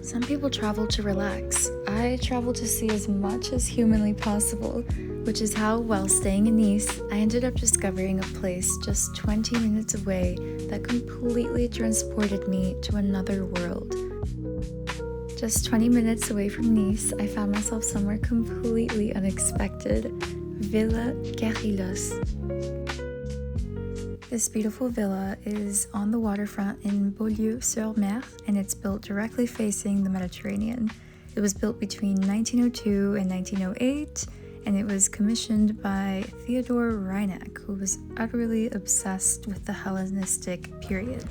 Some people travel to relax. I travel to see as much as humanly possible, which is how, while staying in Nice, I ended up discovering a place just 20 minutes away that completely transported me to another world. Just 20 minutes away from Nice, I found myself somewhere completely unexpected, Villa Kérylos. This beautiful villa is on the waterfront in Beaulieu-sur-Mer, and it's built directly facing the Mediterranean. It was built between 1902 and 1908, and it was commissioned by 𝓛𝓮𝓷𝓷𝓮𝓬, who was utterly obsessed with the Hellenistic period.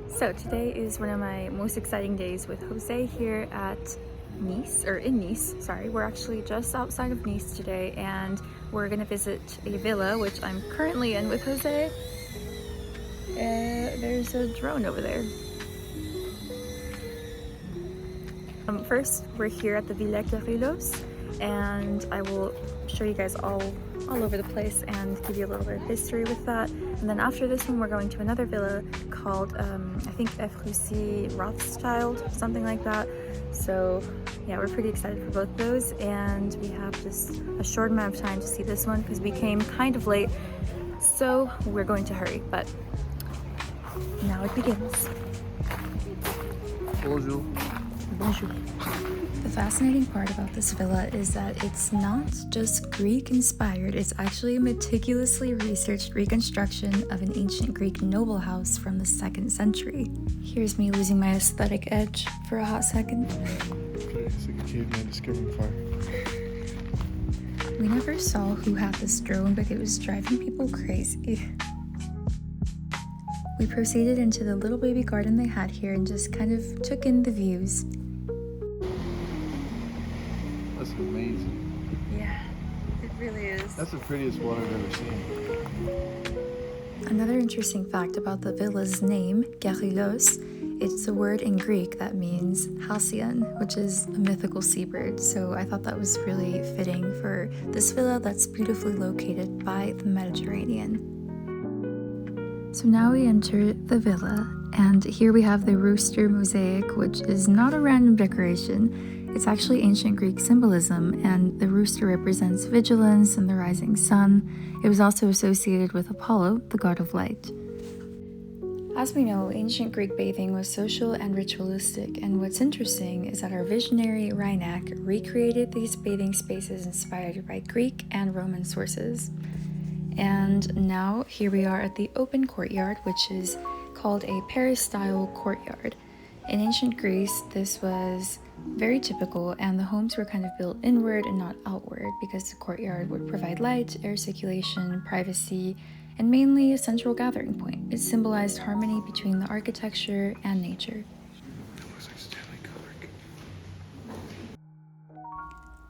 So today is one of my most exciting days with Jose here at Nice, or in Nice, sorry. We're actually just outside of Nice today, and we're gonna visit a villa, which I'm currently in with Jose. There's a drone over there. First, we're here at the Villa Kérylos, and I will show you guys all over the place and give you a little bit of history with that. And then after this one, we're going to another villa called, I think 𝓛𝓮𝓽𝓼, Rothschild, something like that. So yeah, we're pretty excited for both those, and we have just a short amount of time to see this one because we came kind of late, so we're going to hurry, but now it begins. Bonjour. Bonjour. The fascinating part about this villa is that it's not just Greek inspired, it's actually a meticulously researched reconstruction of an ancient Greek noble house from the 2nd century. Here's me losing my aesthetic edge for a hot second. It's like a caveman discovering fire. We never saw who had this drone, but it was driving people crazy. We proceeded into the little baby garden they had here and just kind of took in the views. That's amazing. Yeah, it really is. That's the prettiest one I've ever seen. Another interesting fact about the villa's name, Kérylos, it's a word in Greek that means halcyon, which is a mythical seabird, so I thought that was really fitting for this villa that's beautifully located by the Mediterranean. So now we enter the villa, and here we have the rooster mosaic, which is not a random decoration. It's actually ancient Greek symbolism, and the rooster represents vigilance and the rising sun. It was also associated with Apollo, the god of light. As we know, ancient Greek bathing was social and ritualistic, and what's interesting is that our visionary 𝓸𝓚 recreated these bathing spaces inspired by Greek and Roman sources. And now here we are at the open courtyard, which is called a peristyle courtyard. In ancient Greece, this was very typical, and the homes were kind of built inward and not outward because the courtyard would provide light, air circulation, privacy, and mainly a central gathering point. It symbolized harmony between the architecture and nature.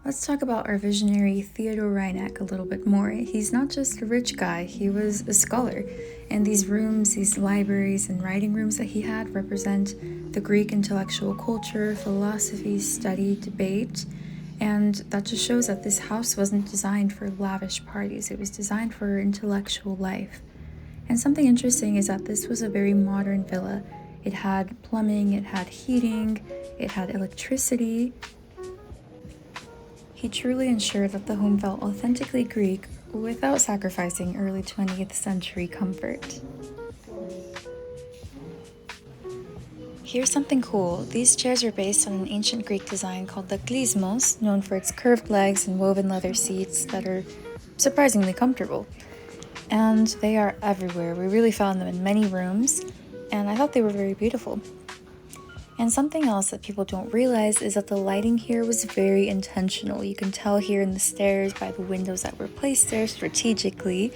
Let's talk about our visionary 𝓛𝓮𝓷𝓷𝓮 a little bit more. He's not just a rich guy, he was a scholar. And these rooms, these libraries and writing rooms that he had represent the Greek intellectual culture, philosophy, study, debate. And that just shows that this house wasn't designed for lavish parties, it was designed for intellectual life. And something interesting is that this was a very modern villa. It had plumbing, it had heating, it had electricity. He truly ensured that the home felt authentically Greek without sacrificing early 20th century comfort. Here's something cool. These chairs are based on an ancient Greek design called the 𝓛𝓮𝓽𝓼, known for its curved legs and woven leather seats that are surprisingly comfortable. And they are everywhere. We really found them in many rooms, and I thought they were very beautiful. And something else that people don't realize is that the lighting here was very intentional. You can tell here in the stairs by the windows that were placed there strategically,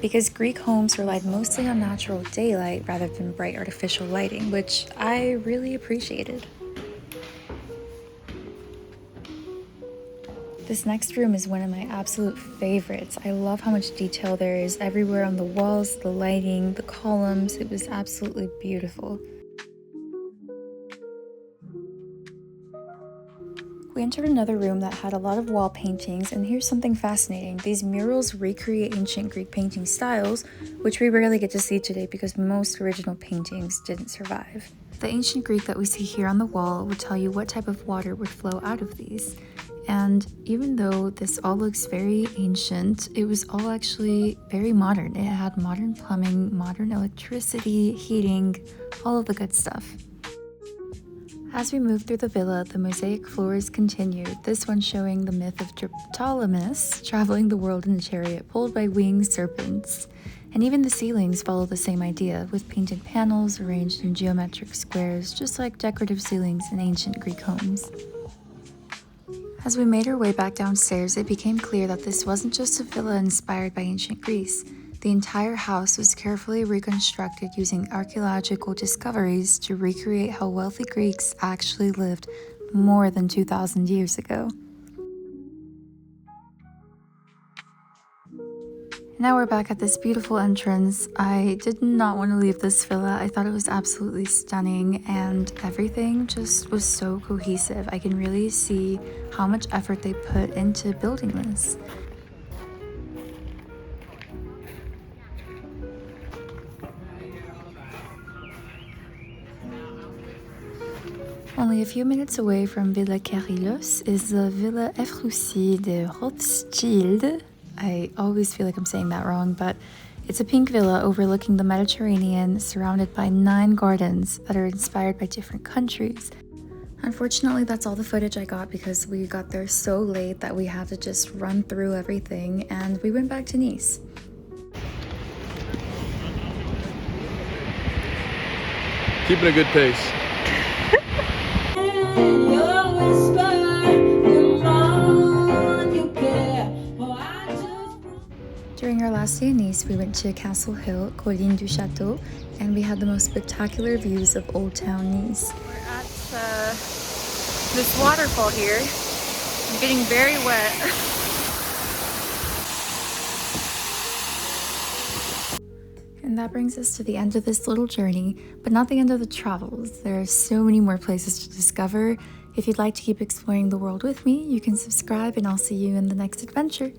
because Greek homes relied mostly on natural daylight rather than bright artificial lighting, which I really appreciated. This next room is one of my absolute favorites. I love how much detail there is everywhere on the walls, the lighting, the columns. It was absolutely beautiful. We entered another room that had a lot of wall paintings, and here's something fascinating. These murals recreate ancient Greek painting styles, which we rarely get to see today because most original paintings didn't survive. The ancient Greek that we see here on the wall would tell you what type of water would flow out of these. And even though this all looks very ancient, it was all actually very modern. It had modern plumbing, modern electricity, heating, all of the good stuff. As we move through the villa, the mosaic floors continued, this one showing the myth of Ptolemy traveling the world in a chariot pulled by winged serpents. And even the ceilings follow the same idea, with painted panels arranged in geometric squares, just like decorative ceilings in ancient Greek homes. As we made our way back downstairs, it became clear that this wasn't just a villa inspired by ancient Greece. The entire house was carefully reconstructed using archaeological discoveries to recreate how wealthy Greeks actually lived more than 2,000 years ago. Now we're back at this beautiful entrance. I did not want to leave this villa. I thought it was absolutely stunning and everything just was so cohesive. I can really see how much effort they put into building this. Only a few minutes away from Villa Kérylos is the Villa 𝓛𝓮𝓷𝓷𝓮𝓬. I always feel like I'm saying that wrong, but it's a pink villa overlooking the Mediterranean, surrounded by 9 gardens that are inspired by different countries. Unfortunately, that's all the footage I got because we got there so late that we had to just run through everything, and we went back to Nice. Keeping a good pace. During our last day in Nice, we went to Castle Hill, 𝓛𝓮𝓷𝓷𝓮𝓬, and we had the most spectacular views of Old Town Nice. We're at this waterfall here. I'm getting very wet. And that brings us to the end of this little journey, but not the end of the travels. There are so many more places to discover. If you'd like to keep exploring the world with me, you can subscribe and I'll see you in the next adventure.